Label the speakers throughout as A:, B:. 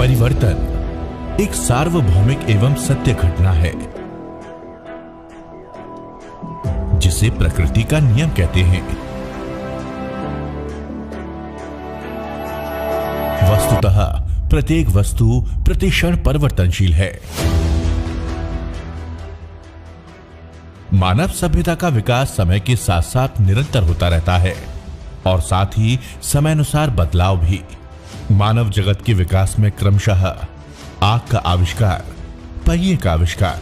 A: परिवर्तन एक सार्वभौमिक एवं सत्य घटना है जिसे प्रकृति का नियम कहते हैं। वस्तुतः प्रत्येक वस्तु प्रतिक्षण परिवर्तनशील है। मानव सभ्यता का विकास समय के साथ साथ निरंतर होता रहता है और साथ ही समयानुसार बदलाव भी। मानव जगत के विकास में क्रमशः आग का आविष्कार, पहिए का आविष्कार,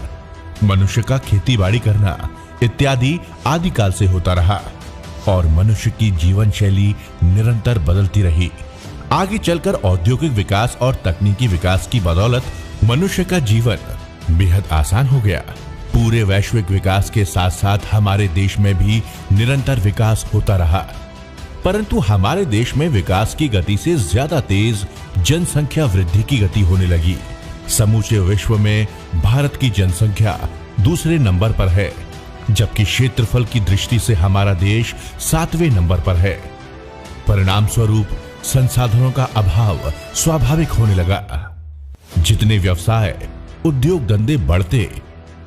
A: मनुष्य का खेतीबाड़ी करना इत्यादि आदिकाल से होता रहा और मनुष्य की जीवन शैली निरंतर बदलती रही। आगे चलकर औद्योगिक विकास और तकनीकी विकास की बदौलत मनुष्य का जीवन बेहद आसान हो गया। पूरे वैश्विक विकास के साथ साथ हमारे देश में भी निरंतर विकास होता रहा, परंतु हमारे देश में विकास की गति से ज्यादा तेज जनसंख्या वृद्धि की गति होने लगी। समूचे विश्व में भारत की जनसंख्या दूसरे नंबर पर है, जबकि क्षेत्रफल की दृष्टि से हमारा देश 7वें नंबर पर है। परिणाम स्वरूप संसाधनों का अभाव स्वाभाविक होने लगा। जितने व्यवसाय, उद्योग धंधे बढ़ते,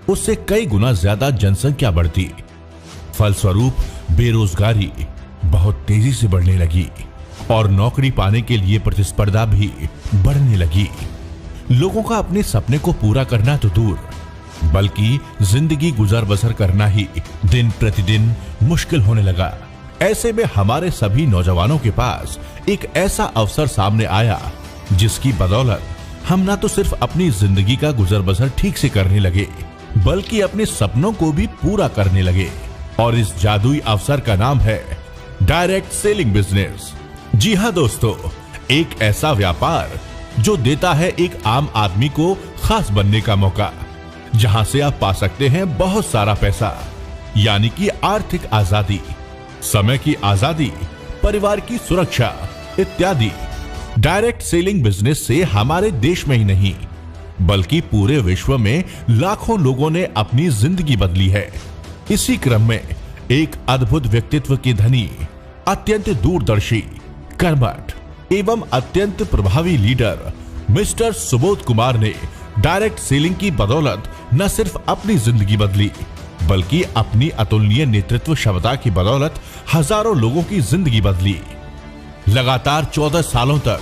A: उससे कई गुना ज्यादा जनसंख्या बढ़ती। फलस्वरूप बेरोजगारी बहुत तेजी से बढ़ने लगी और नौकरी पाने के लिए प्रतिस्पर्धा भी बढ़ने लगी। लोगों का अपने सपने को पूरा करना तो दूर, बल्कि जिंदगी गुजर बसर करना ही दिन प्रतिदिन मुश्किल होने लगा। ऐसे में हमारे सभी नौजवानों के पास एक ऐसा अवसर सामने आया जिसकी बदौलत हम ना तो सिर्फ अपनी जिंदगी का गुजर बसर ठीक से करने लगे, बल्कि अपने सपनों को भी पूरा करने लगे। और इस जादुई अवसर का नाम है डायरेक्ट सेलिंग बिजनेस। जी हां दोस्तों, एक ऐसा व्यापार जो देता है एक आम आदमी को खास बनने का मौका, जहां से आप पा सकते हैं बहुत सारा पैसा, यानी कि आर्थिक आजादी, समय की आजादी, परिवार की सुरक्षा इत्यादि। डायरेक्ट सेलिंग बिजनेस से हमारे देश में ही नहीं बल्कि पूरे विश्व में लाखों लोगों ने अपनी जिंदगी बदली है। इसी क्रम में एक अद्भुत व्यक्तित्व के धनी, अत्यंत दूरदर्शी, कर्मठ एवं अत्यंत प्रभावी लीडर मिस्टर सुबोध कुमार ने डायरेक्ट सेलिंग की बदौलत न सिर्फ अपनी जिंदगी बदली, बल्कि अपनी अतुलनीय नेतृत्व क्षमता की बदौलत हजारों लोगों की जिंदगी बदली। लगातार 14 सालों तक